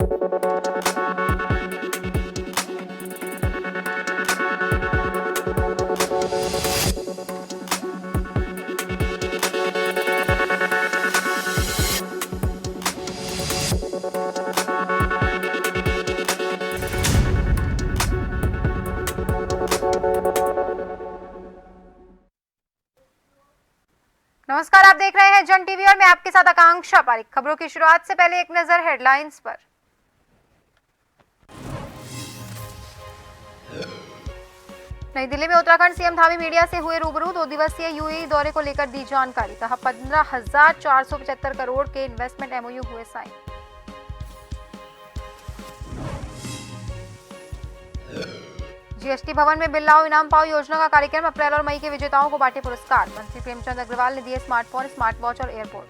नमस्कार, आप देख रहे हैं जन टीवी और मैं आपके साथ आकांक्षा पारिक। खबरों की शुरुआत से पहले एक नजर हेडलाइंस पर। नई दिल्ली में उत्तराखंड सीएम धामी मीडिया से हुए रूबरू। 2 दिवसीय यूएई दौरे को लेकर दी जानकारी। कहा 15,475 करोड़ के इन्वेस्टमेंट एमओयू हुए साइन। जीएसटी भवन में बिल लाओ इनाम पाओ योजना का कार्यक्रम। अप्रैल और मई के विजेताओं को बांटे पुरस्कार। मंत्री प्रेमचंद अग्रवाल ने दिए स्मार्टफोन, स्मार्ट वॉच और एयरपोर्ट।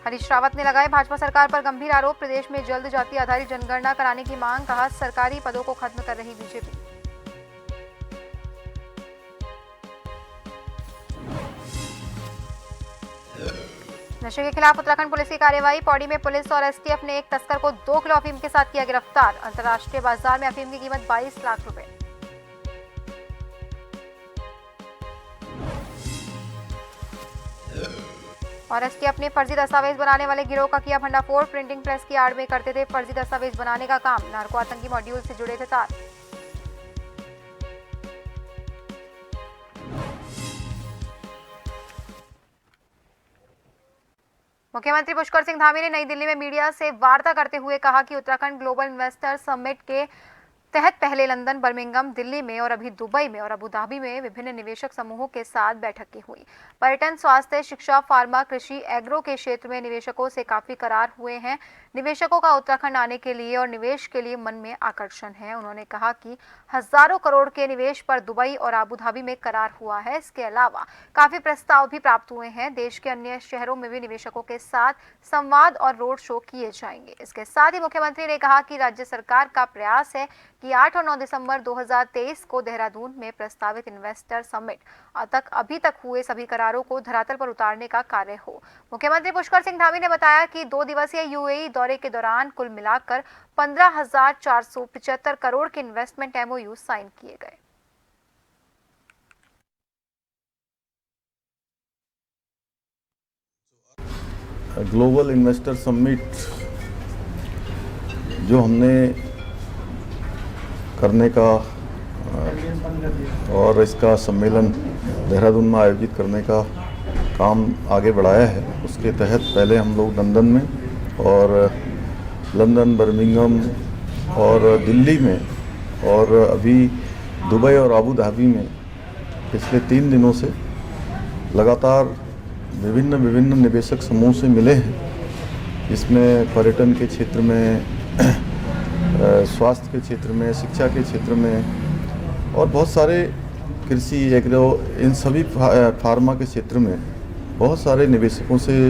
हरीश रावत ने लगाए भाजपा सरकार पर गंभीर आरोप। प्रदेश में जल्द जाति आधारित जनगणना कराने की मांग। कहा सरकारी पदों को खत्म कर रही बीजेपी। नशे के खिलाफ उत्तराखंड पुलिस की कार्रवाई। पौड़ी में पुलिस और एसटीएफ ने एक तस्कर को 2 किलो अफीम के साथ किया गिरफ्तार। अंतर्राष्ट्रीय बाजार में अफीम की कीमत 22 लाख रुपए। और एसटीएफ ने फर्जी दस्तावेज बनाने वाले गिरोह का किया भंडाफोड़। प्रिंटिंग प्रेस की आड़ में करते थे फर्जी दस्तावेज बनाने का काम। नार्को आतंकी मॉड्यूल से जुड़े थे तार। मुख्यमंत्री पुष्कर सिंह धामी ने नई दिल्ली में मीडिया से वार्ता करते हुए कहा कि उत्तराखंड ग्लोबल इन्वेस्टर समिट के तहत पहले लंदन, बर्मिंघम, दिल्ली में और अभी दुबई में और अबू धाबी में विभिन्न निवेशक समूहों के साथ बैठक की हुई। पर्यटन, स्वास्थ्य, शिक्षा, फार्मा, कृषि, एग्रो के क्षेत्र में निवेशकों से काफी करार हुए हैं। निवेशकों का उत्तराखंड आने के लिए और निवेश के लिए मन में आकर्षण है। उन्होंने कहा कि हजारों करोड़ के निवेश पर दुबई और अबू धाबी में करार हुआ है। इसके अलावा काफी प्रस्ताव भी प्राप्त हुए हैं। देश के अन्य शहरों में भी निवेशकों के साथ संवाद और रोड शो किए जाएंगे। इसके साथ ही मुख्यमंत्री ने कहा कि राज्य सरकार का प्रयास है कि 8 और 9 दिसंबर 2023 को देहरादून में प्रस्तावित इन्वेस्टर समिट अभी तक हुए सभी करारों को धरातल पर उतारने का कार्य हो। मुख्यमंत्री पुष्कर सिंह धामी ने बताया कि 2 दिवसीय यूएई दौरे के दौरान कुल मिलाकर 15,475 करोड़ के इन्वेस्टमेंट एमओयू साइन किए गए। ग्लोबल इन्वेस्टर समिट जो हमने करने का और इसका सम्मेलन देहरादून में आयोजित करने का काम आगे बढ़ाया है, उसके तहत पहले हम लोग लंदन में और लंदन, बर्मिंघम और दिल्ली में और अभी दुबई और अबू धाबी में पिछले 3 दिनों से लगातार विभिन्न निवेशक समूह से मिले हैं। इसमें पर्यटन के क्षेत्र में, स्वास्थ्य के क्षेत्र में, शिक्षा के क्षेत्र में और बहुत सारे कृषि, एग्रो, इन सभी फार्मा के क्षेत्र में बहुत सारे निवेशकों से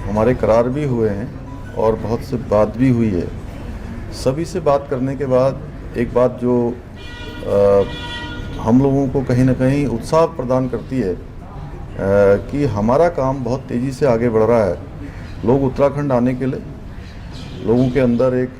हमारे करार भी हुए हैं और बहुत से बात भी हुई है। सभी से बात करने के बाद एक बात जो हम लोगों को कहीं ना कहीं उत्साह प्रदान करती है कि हमारा काम बहुत तेज़ी से आगे बढ़ रहा है। लोग उत्तराखंड आने के लिए, लोगों के अंदर एक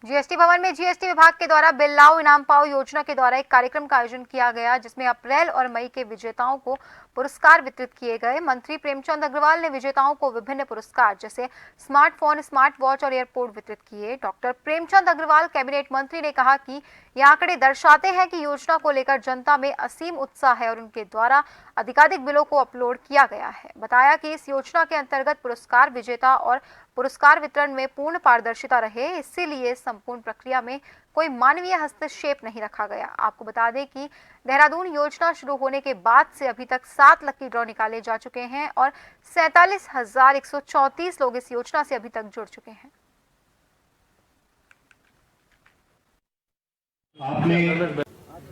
जीएसटी भवन में जीएसटी विभाग के द्वारा बिल लाओ इनाम पाओ योजना के द्वारा एक कार्यक्रम का आयोजन किया गया, जिसमें अप्रैल और मई के विजेताओं को पुरस्कार वितरित किए गए। मंत्री प्रेमचंद अग्रवाल ने विजेताओं को विभिन्न पुरस्कार जैसे स्मार्टफोन, स्मार्ट वॉच और एयरपोर्ट वितरित किए। डॉक्टर प्रेमचंद अग्रवाल कैबिनेट मंत्री ने कहा कि ये आंकड़े दर्शाते हैं कि योजना को लेकर जनता में असीम उत्साह है और उनके द्वारा अधिकाधिक बिलों को अपलोड किया गया है। बताया कि इस योजना के अंतर्गत पुरस्कार विजेता और पुरस्कार वितरण में पूर्ण पारदर्शिता रहे, इसीलिए संपूर्ण प्रक्रिया में कोई मानवीय हस्तक्षेप नहीं रखा गया। आपको बता दें कि देहरादून योजना शुरू होने के बाद से अभी तक 7 लकी ड्रॉ निकाले जा चुके हैं और 47,134 लोग इस योजना से अभी तक जुड़ चुके हैं।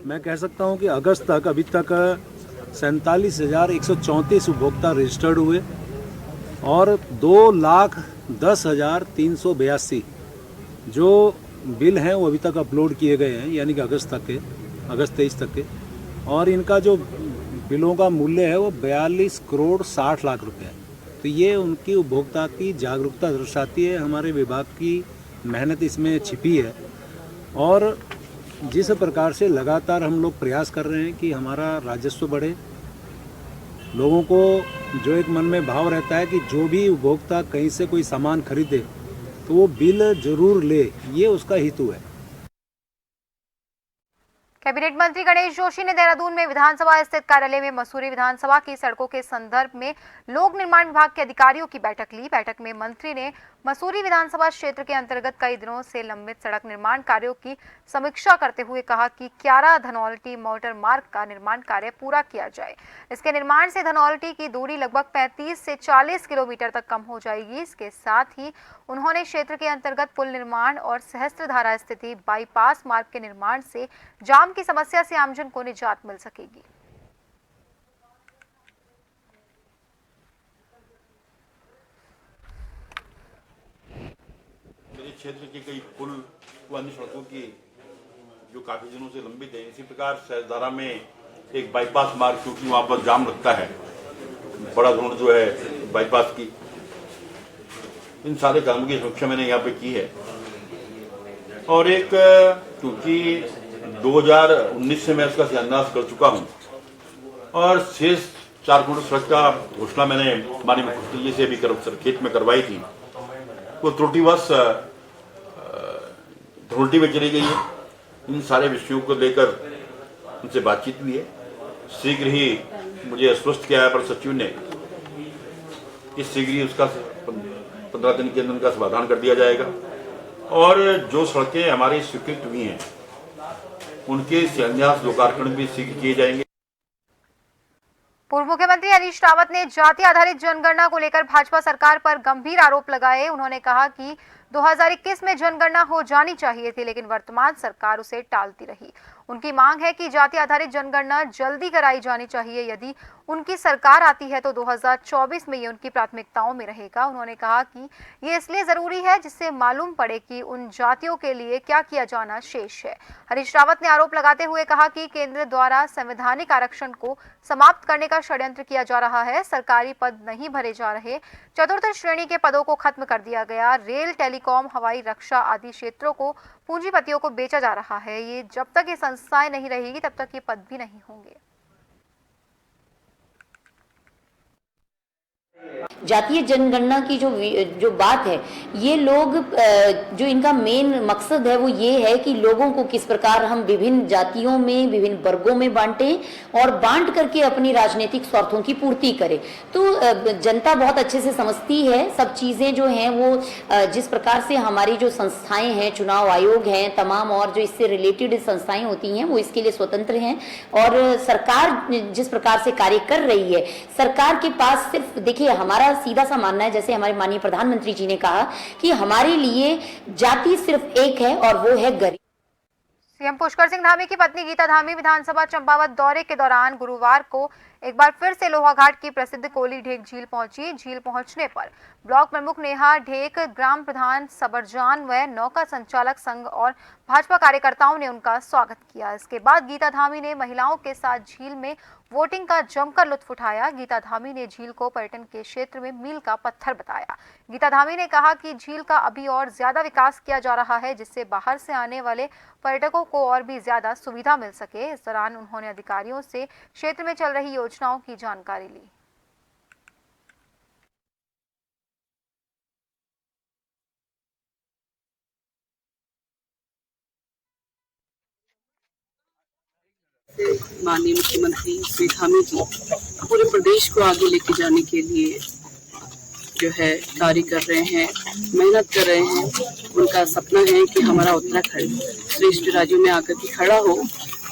मैं कह सकता हूं कि अगस्त तक अभी तक 47,134 उपभोक्ता रजिस्टर्ड हुए और 2,10,382 जो बिल हैं वो अभी तक अपलोड किए गए हैं, यानी कि अगस्त 23 तक के। और इनका जो बिलों का मूल्य है वो 42 करोड़ 60 लाख रुपए है। तो ये उनकी उपभोक्ता की जागरूकता दर्शाती है, हमारे विभाग की मेहनत इसमें छिपी है। और जिस प्रकार से लगातार हम लोग प्रयास कर रहे हैं कि हमारा राजस्व बढ़े, लोगों को जो एक मन में भाव रहता है कि जो भी उपभोक्ता कहीं से कोई सामान खरीदे तो वो बिल जरूर ले, ये उसका हेतु है। कैबिनेट मंत्री गणेश जोशी ने देहरादून में विधानसभा स्थित कार्यालय में मसूरी विधानसभा की सड़कों के संदर्भ में लोक निर्माण विभाग के अधिकारियों की बैठक ली। बैठक में मंत्री ने मसूरी विधानसभा क्षेत्र के अंतर्गत कई दिनों से लंबित सड़क निर्माण कार्यों की समीक्षा करते हुए कहा कि 11 धनौल्टी मोटर मार्ग का निर्माण कार्य पूरा किया जाए। इसके निर्माण से धनौल्टी की दूरी लगभग 35 से 40 किलोमीटर तक कम हो जाएगी। इसके साथ ही उन्होंने क्षेत्र के अंतर्गत पुल निर्माण और सहस्त्रधारा स्थिति बाईपास मार्ग के निर्माण से जाम की समस्या से आमजन को निजात मिल सकेगी। मेरे क्षेत्र के कई पुल व अन्य सड़कों की जो काफी दिनों से लंबित है, इसी प्रकार सहस्त्रधारा में एक बाईपास मार्ग, क्योंकि वहां पर जाम लगता है, बड़ा रोड जो है बाईपास की, इन सारे कामों की समीक्षा मैंने यहाँ पे की है। और एक क्योंकि 2019 से मैं उसका शिलान्यास कर चुका हूँ और शेष 4 करोड़ सड़क का घोषणा मैंने माननीय मुख्यमंत्री जी से भी खेत में करवाई थी, वो त्रुटिवश धनौल्टी में चली गई है। इन सारे विषयों को लेकर उनसे बातचीत हुई है। शीघ्र ही मुझे आश्वस्त किया है पर सचिव ने कि शीघ्र ही उसका 15 दिन के अंदर उनका समाधान कर दिया जाएगा और जो सड़कें हमारी स्वीकृत हुई हैं उनके शिलान्यास लोकार्पण भी शीघ्र किए जाएंगे। पूर्व मुख्यमंत्री हरीश रावत ने जाति आधारित जनगणना को लेकर भाजपा सरकार पर गंभीर आरोप लगाए। उन्होंने कहा कि 2021 में जनगणना हो जानी चाहिए थी, लेकिन वर्तमान सरकार उसे टालती रही। उनकी मांग है कि जाति आधारित जनगणना जल्दी कराई जानी चाहिए। यदि उनकी सरकार आती है तो 2024 में ये उनकी प्राथमिकताओं में रहेगा। उन्होंने कहा कि ये इसलिए जरूरी है जिससे मालूम पड़े कि उन जातियों के लिए क्या किया जाना शेष है। हरीश रावत ने आरोप लगाते हुए कहा कि केंद्र द्वारा संवैधानिक आरक्षण को समाप्त करने का षड्यंत्र किया जा रहा है। सरकारी पद नहीं भरे जा रहे, चतुर्थ श्रेणी के पदों को खत्म कर दिया गया, रेल, टेलीकॉम, हवाई, रक्षा आदि क्षेत्रों को पूंजीपतियों को बेचा जा रहा है। ये जब तक ये संस्थाएं नहीं रहेगी तब तक ये पद भी नहीं होंगे। जातीय जनगणना की जो बात है, ये लोग जो इनका मेन मकसद है वो ये है कि लोगों को किस प्रकार हम विभिन्न जातियों में, विभिन्न वर्गों में बांटें और बांट करके अपनी राजनीतिक स्वार्थों की पूर्ति करें। तो जनता बहुत अच्छे से समझती है सब चीज़ें जो हैं वो, जिस प्रकार से हमारी जो संस्थाएं हैं, चुनाव आयोग हैं, तमाम और जो इससे रिलेटेड संस्थाएं होती हैं वो इसके लिए स्वतंत्र हैं। और सरकार जिस प्रकार से कार्य कर रही है, सरकार के पास सिर्फ देखिए हमारा सीधा सा मानना है, जैसे हमारे माननीय प्रधानमंत्री जी ने कहा कि हमारे लिए जाति सिर्फ एक है और वो है गरीब। सीएम पुष्कर सिंह धामी की पत्नी गीता धामी विधानसभा चंपावत दौरे के दौरान गुरुवार को एक बार फिर से लोहाघाट की प्रसिद्ध कोली ढेक झील पहुंची। झील पहुंचने पर ब्लॉक प्रमुख नेहा ढेक, ग्राम प्रधान सबरजान व नौका संचालक संघ और भाजपा कार्यकर्ताओं ने उनका स्वागत किया। इसके बाद गीता धामी ने महिलाओं के साथ झील में वोटिंग का जमकर लुत्फ उठाया। गीता धामी ने झील को पर्यटन के क्षेत्र में मील का पत्थर बताया। गीता धामी ने कहा कि झील का अभी और ज्यादा विकास किया जा रहा है, जिससे बाहर से आने वाले पर्यटकों को और भी ज्यादा सुविधा मिल सके। इस दौरान उन्होंने अधिकारियों से क्षेत्र में चल रही योजनाओं की जानकारी ली। माननीय मुख्यमंत्री श्री धामी जी पूरे प्रदेश को आगे लेके जाने के लिए जो है कार्य कर रहे हैं, मेहनत कर रहे हैं। उनका सपना है कि हमारा उत्तराखंड श्रेष्ठ राज्यों में आकर के खड़ा हो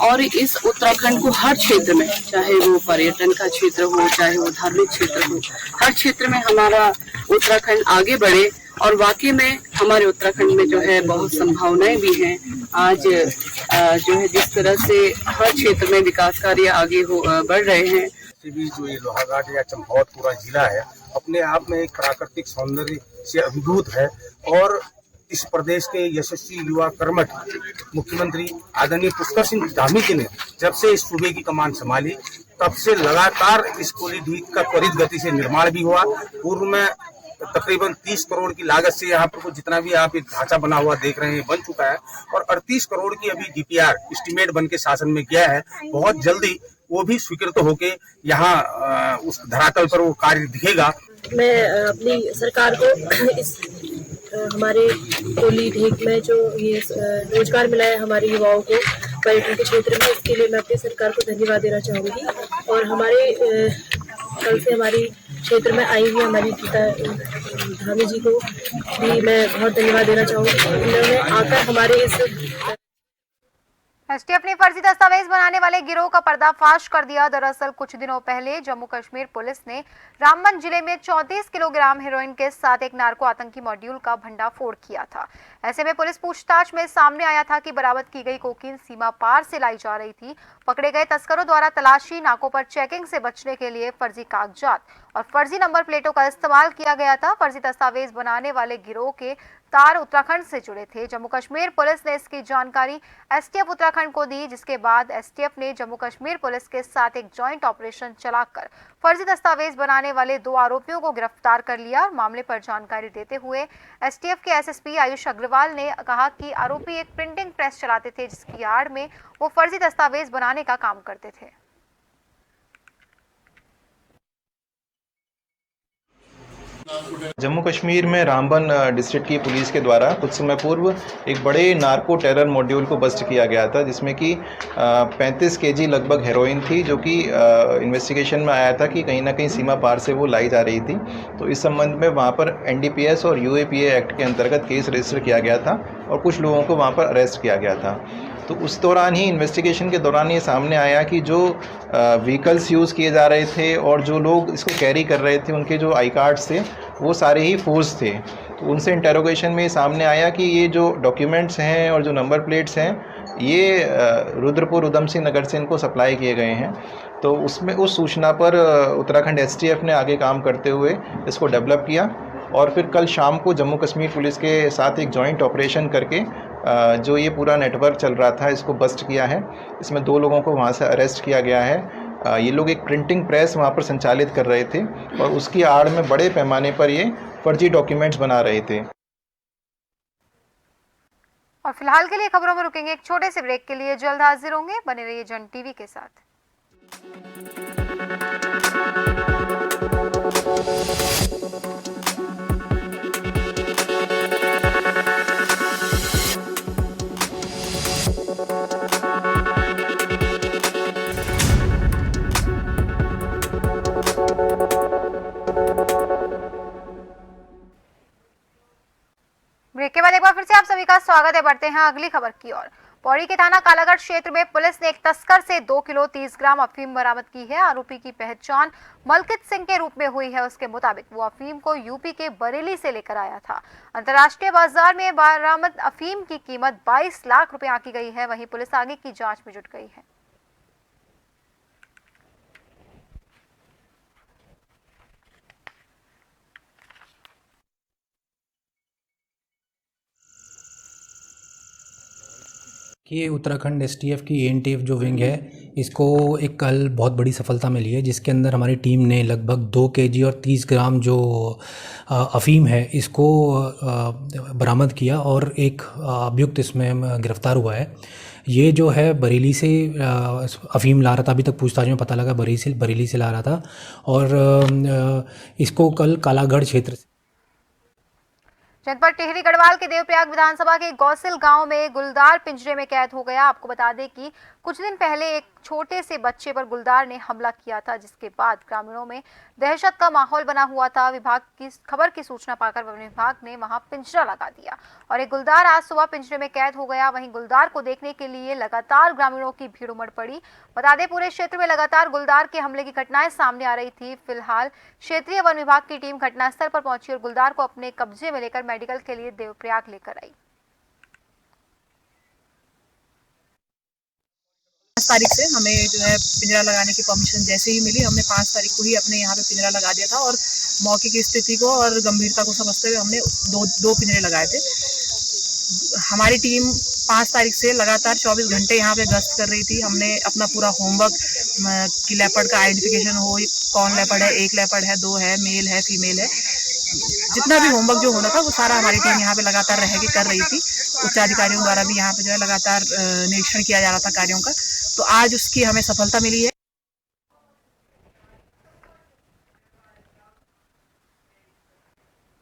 और इस उत्तराखंड को हर क्षेत्र में, चाहे वो पर्यटन का क्षेत्र हो, चाहे वो धार्मिक क्षेत्र हो, हर क्षेत्र में हमारा उत्तराखंड आगे बढ़े। और वाकई में हमारे उत्तराखंड में जो है बहुत संभावनाएं भी हैं। आज जो है जिस तरह से हर क्षेत्र में विकास कार्य आगे बढ़ रहे हैं। भी जो ये लोहाघाट या चंपावत पूरा जिला है अपने आप में एक प्राकृतिक सौंदर्य से अभिभूत है और इस प्रदेश के यशस्वी युवा कर्मठ मुख्यमंत्री आदरणीय पुष्कर सिंह धामी जी ने जब से इस सूबे की कमान संभाली तब से लगातार इस कोलीढीक का त्वरित गति से निर्माण भी हुआ। पूर्व में तकरीबन 30 करोड़ की लागत से यहाँ पर जितना भी आप एक ढांचा बना हुआ देख रहे हैं बन चुका है और 38 करोड़ की अभी डीपीआर एस्टीमेट बन के शासन में गया है। बहुत जल्दी वो भी स्वीकृत होके यहाँ उस धरातल पर वो कार्य दिखेगा। मैं अपनी सरकार को इस हमारे कोलीढीक में जो ये रोजगार मिला है हमारे युवाओं को पर्यटन के क्षेत्र में, इसके लिए मैं अपनी सरकार को धन्यवाद देना चाहूँगी। और हमारे कल से हमारी क्षेत्र में आई हुई हमारी गीता धामी जी को भी मैं बहुत धन्यवाद देना चाहूँगी। उन्होंने आकर हमारे इस एसटीएफ ने फर्जी दस्तावेज बनाने वाले गिरोह का पर्दाफाश कर दिया। दरअसल कुछ दिनों पहले जम्मू कश्मीर पुलिस ने रामबन जिले में 34 किलोग्राम हेरोइन के साथ एक नार्को आतंकी मॉड्यूल का भंडाफोड़ किया था। ऐसे में पुलिस पूछताछ में सामने आया था कि बरामद की गई कोकीन सीमा पार से लाई जा रही थी। पकड़े गए तस्करों द्वारा तलाशी नाकों पर चेकिंग से बचने के लिए फर्जी कागजात और फर्जी नंबर प्लेटों का इस्तेमाल किया गया था। फर्जी दस्तावेज बनाने वाले गिरोह के तार उत्तराखंड से जुड़े थे। जम्मू कश्मीर पुलिस ने इसकी जानकारी एसटीएफ उत्तराखंड को दी, जिसके बाद एसटीएफ ने जम्मू कश्मीर पुलिस के साथ एक जॉइंट ऑपरेशन चलाकर फर्जी दस्तावेज बनाने वाले 2 आरोपियों को गिरफ्तार कर लिया। और मामले पर जानकारी देते हुए एसटीएफ के एसएसपी आयुष अग्रवाल ने कहा कि आरोपी एक प्रिंटिंग प्रेस चलाते थे, जिसकी आड़ में वो फर्जी दस्तावेज बनाने का काम करते थे। जम्मू कश्मीर में रामबन डिस्ट्रिक्ट की पुलिस के द्वारा कुछ समय पूर्व एक बड़े नार्को टेरर मॉड्यूल को बस्ट किया गया था, जिसमें कि 35 केजी लगभग हेरोइन थी, जो कि इन्वेस्टिगेशन में आया था कि कहीं ना कहीं सीमा पार से वो लाई जा रही थी। तो इस संबंध में वहाँ पर एनडीपीएस और यूएपीए एक्ट के अंतर्गत केस रजिस्टर किया गया था और कुछ लोगों को वहाँ पर अरेस्ट किया गया था। तो उस दौरान ही इन्वेस्टिगेशन के दौरान ये सामने आया कि जो व्हीकल्स यूज़ किए जा रहे थे और जो लोग इसको कैरी कर रहे थे, उनके जो आई कार्ड्स थे वो सारे ही फोर्ज थे। तो उनसे इंटरोगेशन में सामने आया कि ये जो डॉक्यूमेंट्स हैं और जो नंबर प्लेट्स हैं ये रुद्रपुर उधम सिंह नगर से इनको सप्लाई किए गए हैं। तो उसमें उस सूचना पर उत्तराखंड एसटीएफ ने आगे काम करते हुए इसको डेवलप किया और फिर कल शाम को जम्मू कश्मीर पुलिस के साथ एक जॉइंट ऑपरेशन करके जो ये पूरा नेटवर्क चल रहा था इसको बस्ट किया है। इसमें 2 लोगों को वहाँ से अरेस्ट किया गया है। ये लोग एक प्रिंटिंग प्रेस वहाँ पर संचालित कर रहे थे और उसकी आड़ में बड़े पैमाने पर ये फर्जी डॉक्यूमेंट्स बना रहे थे। और फिलहाल के लिए खबरों में रुकेंगे एक छोटे से ब्रेक के लिए। जल्द हाजिर होंगे, बने रहिए जन टीवी के साथ। ब्रेक के बाद एक बार फिर से आप सभी का स्वागत है। बढ़ते हैं अगली खबर की ओर। पौड़ी के थाना कालागढ़ क्षेत्र में पुलिस ने एक तस्कर से 2 किलो 30 ग्राम अफीम बरामद की है। आरोपी की पहचान मलकित सिंह के रूप में हुई है। उसके मुताबिक वो अफीम को यूपी के बरेली से लेकर आया था। अंतर्राष्ट्रीय बाजार में बरामद अफीम की कीमत 22 लाख रुपए आंकी गई है। वहीं पुलिस आगे की जांच में जुट गई है। कि उत्तराखंड एसटीएफ की एनटीएफ जो विंग है, इसको एक कल बहुत बड़ी सफलता मिली है, जिसके अंदर हमारी टीम ने लगभग 2 केजी और 30 ग्राम जो अफीम है इसको बरामद किया और एक अभियुक्त इसमें गिरफ्तार हुआ है। ये जो है बरेली से अफीम ला रहा था। अभी तक पूछताछ में पता लगा बरेली से ला रहा था और इसको कल कालागढ़ क्षेत्र से जनपद टिहरी गढ़वाल के देवप्रयाग विधानसभा के गौसिल गांव में गुलदार पिंजरे में कैद हो गया। आपको बता दें कि कुछ दिन पहले एक छोटे से बच्चे पर गुलदार ने हमला किया था, जिसके बाद ग्रामीणों में दहशत का माहौल बना हुआ था। विभाग की खबर की सूचना पाकर वन विभाग ने वहां पिंजरा लगा दिया और एक गुलदार आज सुबह पिंजरे में कैद हो गया। वहीं गुलदार को देखने के लिए लगातार ग्रामीणों की भीड़ उमड़ पड़ी। बता दें पूरे क्षेत्र में लगातार गुलदार के हमले की घटनाएं सामने आ रही थी। फिलहाल क्षेत्रीय वन विभाग की टीम घटनास्थल पर पहुंची और गुलदार को अपने कब्जे में लेकर मेडिकल के लिए देवप्रयाग लेकर आई। 5 तारीख से हमें जो है पिंजरा लगाने की परमिशन जैसे ही मिली, हमने 5 तारीख को ही अपने यहाँ पे पिंजरा लगा दिया था और मौके की स्थिति को और गंभीरता को समझते हुए हमने दो पिंजरे लगाए थे। हमारी टीम 5 तारीख से लगातार 24 घंटे यहाँ पे गश्त कर रही थी। हमने अपना पूरा होमवर्क कि लेपर्ड का आइडेंटिफिकेशन हो, कौन लेपर्ड है, 1 लेपर्ड है, 2 है, मेल है, फीमेल है, जितना भी होमवर्क जो होना था वो सारा हमारी टीम यहाँ पे लगातार रह के कर रही थी। उच्च अधिकारियों द्वारा भी यहाँ पे जो है लगातार निरीक्षण किया जा रहा था कार्यों का, तो आज उसकी हमें सफलता मिली है।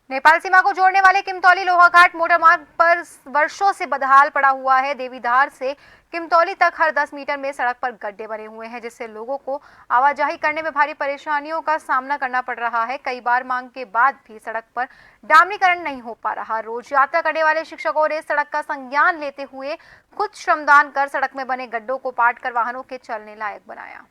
नेपाल सीमा को जोड़ने वाले किमतौली लोहाघाट मोटरमार्ग पर वर्षों से बदहाल पड़ा हुआ है। देवीधार से किमतौली तक हर 10 मीटर में सड़क पर गड्ढे बने हुए हैं, जिससे लोगों को आवाजाही करने में भारी परेशानियों का सामना करना पड़ रहा है। कई बार मांग के बाद भी सड़क पर डामरीकरण नहीं हो पा रहा। रोज यात्रा करने वाले शिक्षकों ने सड़क का संज्ञान लेते हुए खुद श्रमदान कर सड़क में बने गड्ढों को पाट कर वाहनों के चलने लायक बनाया।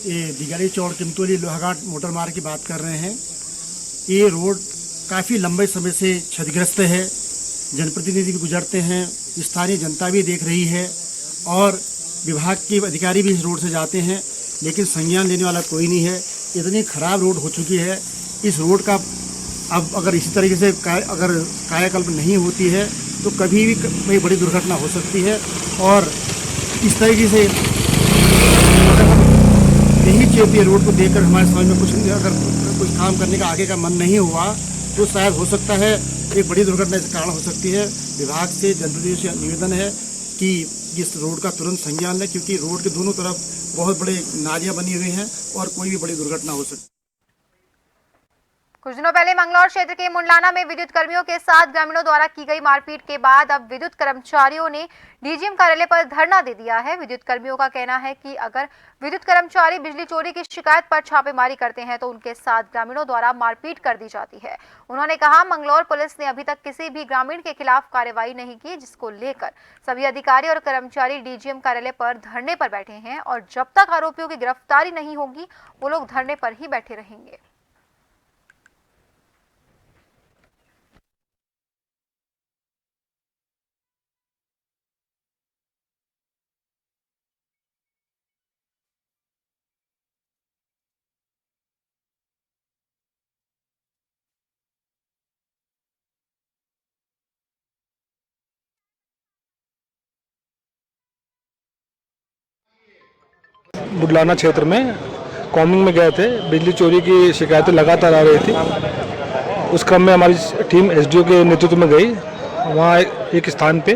ये दिगारी चौड़ किमतौली लोहाघाट मोटर मार्ग की बात कर रहे हैं। ये रोड काफ़ी लंबे समय से क्षतिग्रस्त है। जनप्रतिनिधि भी गुजरते हैं, स्थानीय जनता भी देख रही है और विभाग के अधिकारी भी इस रोड से जाते हैं, लेकिन संज्ञान लेने वाला कोई नहीं है। इतनी खराब रोड हो चुकी है। इस रोड का अब अगर इसी तरीके से अगर कायाकल्प नहीं होती है तो कभी भी कोई बड़ी दुर्घटना हो सकती है। और इस तरीके से यही चेपी रोड को देखकर हमारे समझ में कुछ काम करने का आगे का मन नहीं हुआ तो शायद हो सकता है एक बड़ी दुर्घटना के कारण हो सकती है। विभाग से जनप्रतिनिधियों से निवेदन है कि इस रोड का तुरंत संज्ञान लें, क्योंकि रोड के दोनों तरफ बहुत बड़े नालियां बनी हुई हैं और कोई भी बड़ी दुर्घटना हो सकती है। कुछ दिनों पहले मंगलौर क्षेत्र के मुंडलाना में विद्युत कर्मियों के साथ ग्रामीणों द्वारा की गई मारपीट के बाद अब विद्युत कर्मचारियों ने डीजीएम कार्यालय पर धरना दे दिया है। विद्युत कर्मियों का कहना है कि अगर विद्युत कर्मचारी बिजली चोरी की शिकायत पर छापेमारी करते हैं तो उनके साथ ग्रामीणों द्वारा मारपीट कर दी जाती है। उन्होंने कहा, मंगलौर पुलिस ने अभी तक किसी भी ग्रामीण के खिलाफ कार्रवाई नहीं की, जिसको लेकर सभी अधिकारी और कर्मचारी डीजीएम कार्यालय पर धरने पर बैठे हैं और जब तक आरोपियों की गिरफ्तारी नहीं होगी वो लोग धरने पर ही बैठे रहेंगे। बुडलाना क्षेत्र में कॉमिंग में गए थे। बिजली चोरी की शिकायतें लगातार आ रही थी। उस क्रम में हमारी टीम एसडीओ के नेतृत्व में गई। वहाँ एक स्थान पे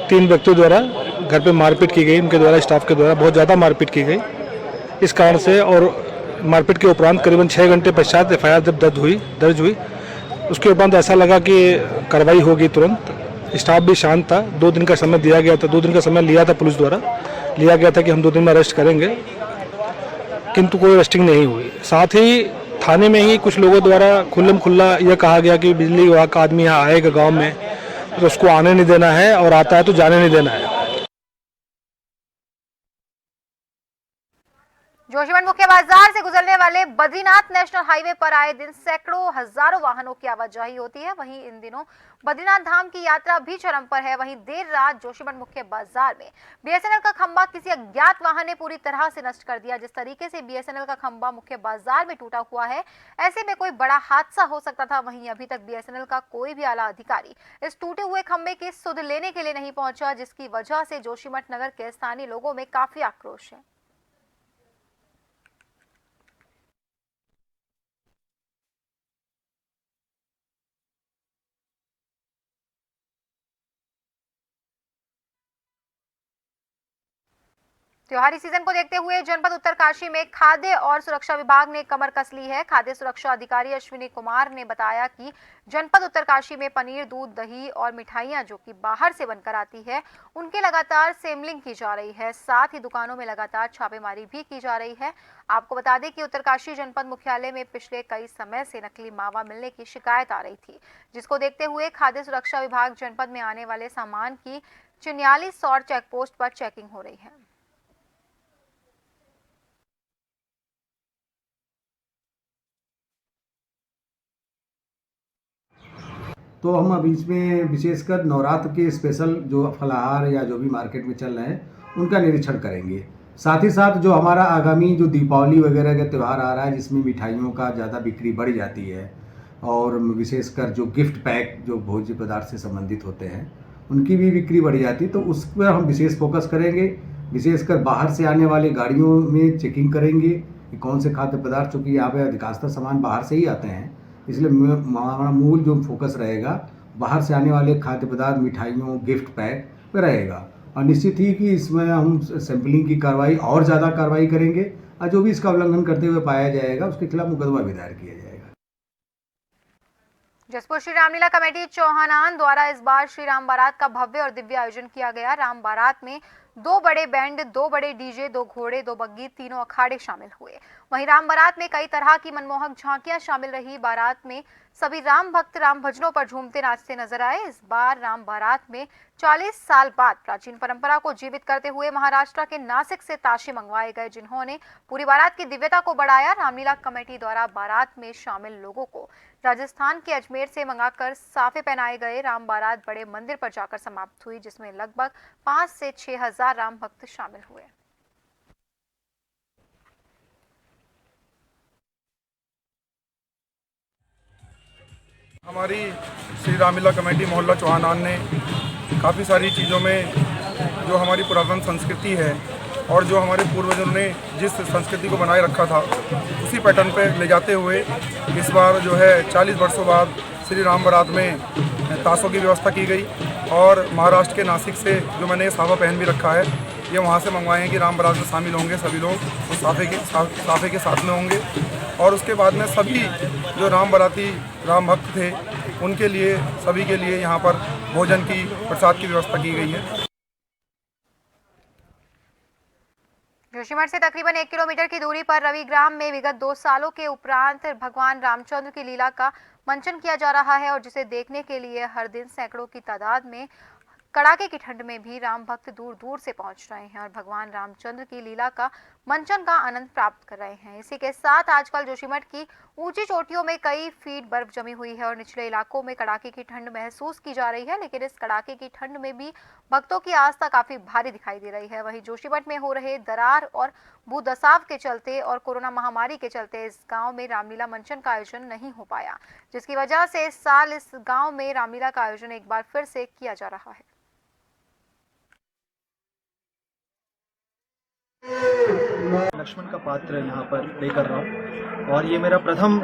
3 व्यक्तियों द्वारा घर पे मारपीट की गई। उनके द्वारा, स्टाफ के द्वारा बहुत ज़्यादा मारपीट की गई। इस कारण से और मारपीट के उपरांत करीबन 6 घंटे पश्चात एफआईआर जब दर्ज हुई उसके उपरांत ऐसा लगा कि कार्रवाई होगी तुरंत। स्टाफ भी शांत था। 2 दिन का समय दिया गया था, 2 दिन का समय लिया था पुलिस द्वारा, लिया गया था कि हम 2 दिन में अरेस्ट करेंगे, किंतु कोई अरेस्टिंग नहीं हुई। साथ ही थाने में ही कुछ लोगों द्वारा खुल्लम खुल्ला यह कहा गया कि बिजली विभाग का आदमी यहाँ आएगा गांव में तो उसको आने नहीं देना है और आता है तो जाने नहीं देना है। जोशीमठ मुख्य बाजार से गुजरने वाले बद्रीनाथ नेशनल हाईवे पर आए दिन सैकड़ों हजारों वाहनों की आवाजाही होती है। वहीं इन दिनों बद्रीनाथ धाम की यात्रा भी चरम पर है। वहीं देर रात जोशीमठ मुख्य बाजार में बीएसएनएल का खंभा किसी अज्ञात वाहन ने पूरी तरह से नष्ट कर दिया। जिस तरीके से बीएसएनएल का खंभा मुख्य बाजार में टूटा हुआ है, ऐसे में कोई बड़ा हादसा हो सकता था। वहीं अभी तक बीएसएनएल का कोई भी आला अधिकारी इस टूटे हुए खंभे की सुध लेने के लिए नहीं पहुंचा, जिसकी वजह से जोशीमठ नगर के स्थानीय लोगों में काफी आक्रोश है। त्योहारी सीजन को देखते हुए जनपद उत्तरकाशी में खाद्य और सुरक्षा विभाग ने कमर कस ली है। खाद्य सुरक्षा अधिकारी अश्विनी कुमार ने बताया कि जनपद उत्तरकाशी में पनीर, दूध, दही और मिठाइयां जो कि बाहर से बनकर आती है, उनके लगातार सैंपलिंग की जा रही है। साथ ही दुकानों में लगातार छापेमारी भी की जा रही है। आपको बता दें कि उत्तरकाशी जनपद मुख्यालय में पिछले कई समय से नकली मावा मिलने की शिकायत आ रही थी, जिसको देखते हुए खाद्य सुरक्षा विभाग जनपद में आने वाले सामान की 44 और चेकपोस्ट पर चेकिंग हो रही है। तो हम अभी इसमें विशेषकर नवरात्र के स्पेशल जो फलाहार या जो भी मार्केट में चल रहे हैं उनका निरीक्षण करेंगे। साथ ही साथ जो हमारा आगामी जो दीपावली वगैरह का त्यौहार आ रहा है, जिसमें मिठाइयों का ज़्यादा बिक्री बढ़ जाती है और विशेषकर जो गिफ्ट पैक जो भोज्य पदार्थ से संबंधित होते हैं उनकी भी बिक्री बढ़ जाती है, तो उस पर हम विशेष फोकस करेंगे। विशेषकर बाहर से आने वाली गाड़ियों में चेकिंग करेंगे कि कौन से खाद्य पदार्थ, चूँकि यहाँ पे अधिकांशतः सामान बाहर से ही आते हैं, इसलिए हमारा मूल जो फोकस रहेगा बाहर से आने वाले खाद्य पदार्थ, मिठाइयों, गिफ्ट पैक पे रहेगा। और निश्चित ही कि इसमें हम सैंपलिंग की कार्रवाई और ज़्यादा कार्रवाई करेंगे और जो भी इसका उल्लंघन करते हुए पाया जाएगा उसके खिलाफ मुकदमा भी दायर किया जाएगा। जसपुर श्री रामलीला कमेटी चौहानान द्वारा इस बार श्री राम बारात का भव्य और दिव्य आयोजन किया गया। राम बारात में 2 बड़े बैंड, 2 बड़े डीजे, 2 घोड़े, 2 बग्गी, तीनों अखाड़े शामिल हुए। वहीं राम बारात में कई तरह की मनमोहक झांकियां शामिल रही। बारात में सभी राम भक्त राम भजनों पर झूमते नाचते नजर आए। इस बार राम बारात में 40 साल बाद प्राचीन परंपरा को जीवित करते हुए महाराष्ट्र के नासिक से ताशे मंगवाए गए, जिन्होंने पूरी बारात की दिव्यता को बढ़ाया। रामलीला कमेटी द्वारा बारात में शामिल लोगों को राजस्थान के अजमेर से मंगाकर साफे पहनाए गए। राम बारात बड़े मंदिर पर जाकर समाप्त हुई, जिसमें लगभग 5 से 6 हजार राम भक्त शामिल हुए। हमारी श्री रामलीला कमेटी मोहल्ला चौहानान ने काफ़ी सारी चीज़ों में जो हमारी पुरातन संस्कृति है और जो हमारे पूर्वजों ने जिस संस्कृति को बनाए रखा था उसी पैटर्न पे ले जाते हुए इस बार जो है 40 वर्षों बाद श्री राम बारात में ताशों की व्यवस्था की गई। और महाराष्ट्र के नासिक से जो मैंने साफा पहन भी रखा है, ये वहाँ से मंगवाए हैं कि राम बारात में शामिल होंगे सभी लोग, उस साफे के साथ में होंगे। और उसके बाद में सभी जो राम बाराती राम भक्त थे उनके लिए, सभी के लिए यहाँ पर भोजन की, प्रसाद की व्यवस्था की गई है। जोशीमठ से तकरीबन 1 किलोमीटर की दूरी पर रविग्राम में विगत 2 सालों के उपरांत भगवान रामचंद्र की लीला का मंचन किया जा रहा है और जिसे देखने के लिए हर दिन सैकड़ों की तादाद में कड़ाके की ठंड में भी राम भक्त दूर दूर से पहुंच रहे हैं और भगवान रामचंद्र की लीला का मंचन का आनंद प्राप्त कर रहे हैं। इसी के साथ आजकल जोशीमठ की ऊंची चोटियों में कई फीट बर्फ जमी हुई है और निचले इलाकों में कड़ाके की ठंड महसूस की जा रही है, लेकिन इस कड़ाके की ठंड में भी भक्तों की आस्था काफी भारी दिखाई दे रही है। वहीं जोशीमठ में हो रहे दरार और भूदसाव के चलते और कोरोना महामारी के चलते इस गांव में रामलीला मंचन का आयोजन नहीं हो पाया, जिसकी वजह से इस साल इस गांव में रामलीला का आयोजन एक बार फिर से किया जा रहा है। लक्ष्मण का पात्र यहाँ पर प्ले कर रहा हूँ और ये मेरा प्रथम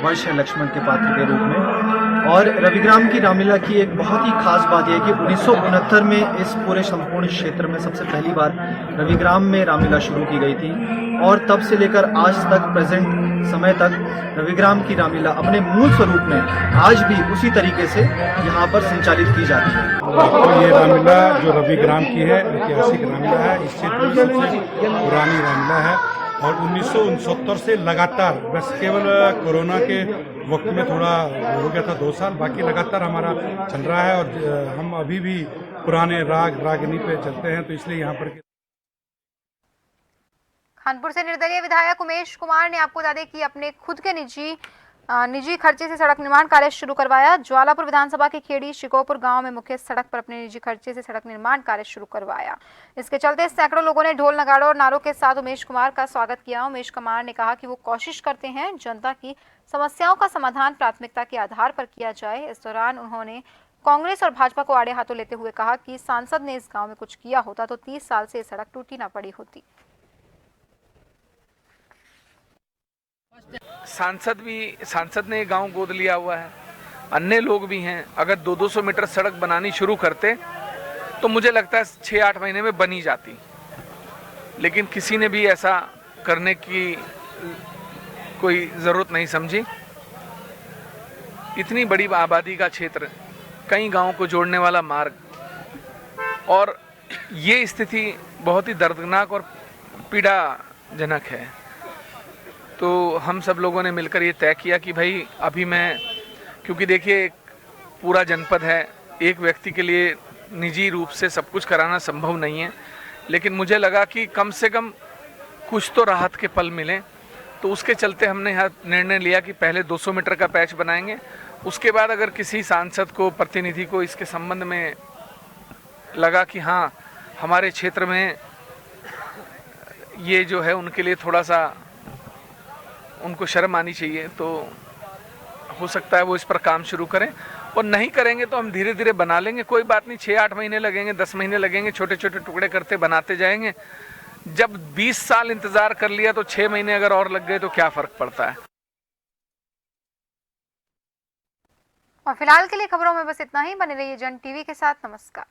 वर्ष है लक्ष्मण के पात्र के रूप में। और रविग्राम की रामलीला की एक बहुत ही खास बात यह है कि 1969 में इस पूरे संपूर्ण क्षेत्र में सबसे पहली बार रविग्राम में रामलीला शुरू की गई थी और तब से लेकर आज तक प्रेजेंट समय तक रविग्राम की रामलीला अपने मूल स्वरूप में आज भी उसी तरीके से यहाँ पर संचालित की जाती है। तो ये रामलीला जो रविग्राम की है, ऐतिहासिक रामलीला है, इस क्षेत्र में सबसे पुरानी रामलीला है और 1969 से लगातार, बस केवल कोरोना के वक्त में थोड़ा हो गया था 2 साल, बाकी लगातार हमारा चल रहा है और हम अभी भी पुराने रागिनी पे चलते हैं, तो इसलिए यहाँ पर। कानपुर से निर्दलीय विधायक उमेश कुमार ने आपको बता दें कि अपने खुद के निजी खर्चे से सड़क निर्माण कार्य शुरू करवाया। ज्वालापुर विधानसभा के खेड़ी शिकोपुर गांव में मुख्य सड़क पर अपने निजी खर्चे से सड़क निर्माण कार्य शुरू करवाया। इसके चलते सैकड़ों लोगों ने ढोल नगाड़ों और नारों के साथ उमेश कुमार का स्वागत किया। उमेश कुमार ने कहा कि वो कोशिश करते हैं जनता की समस्याओं का समाधान प्राथमिकता के आधार पर किया जाए। इस दौरान उन्होंने कांग्रेस और भाजपा को आड़े हाथों लेते हुए कहा कि सांसद ने इस गाँव में कुछ किया होता तो 30 साल से सड़क टूटी न पड़ी होती। सांसद ने गांव गोद लिया हुआ है, अन्य लोग भी हैं। अगर 200-200 मीटर सड़क बनानी शुरू करते तो मुझे लगता है 6-8 महीने में बनी जाती, लेकिन किसी ने भी ऐसा करने की कोई ज़रूरत नहीं समझी। इतनी बड़ी आबादी का क्षेत्र, कई गांवों को जोड़ने वाला मार्ग, और ये स्थिति बहुत ही दर्दनाक और पीड़ाजनक है। तो हम सब लोगों ने मिलकर ये तय किया कि भाई अभी मैं, क्योंकि देखिए पूरा जनपद है, एक व्यक्ति के लिए निजी रूप से सब कुछ कराना संभव नहीं है, लेकिन मुझे लगा कि कम से कम कुछ तो राहत के पल मिलें, तो उसके चलते हमने यहाँ निर्णय लिया कि पहले 200 मीटर का पैच बनाएंगे। उसके बाद अगर किसी सांसद को, प्रतिनिधि को इसके संबंध में लगा कि हाँ हमारे क्षेत्र में ये जो है उनके लिए थोड़ा सा उनको शर्म आनी चाहिए। तो हो सकता है वो इस पर काम शुरू करें, और नहीं करेंगे तो हम धीरे धीरे बना लेंगे। कोई बात नहीं, 6-8 महीने लगेंगे, 10 महीने लगेंगे, छोटे छोटे टुकड़े करते बनाते जाएंगे। जब 20 साल इंतजार कर लिया तो 6 महीने अगर और लग गए तो क्या फर्क पड़ता है। और फिलहाल के लिए खबरों में बस इतना ही। बने रहिए जन टीवी के साथ। नमस्कार।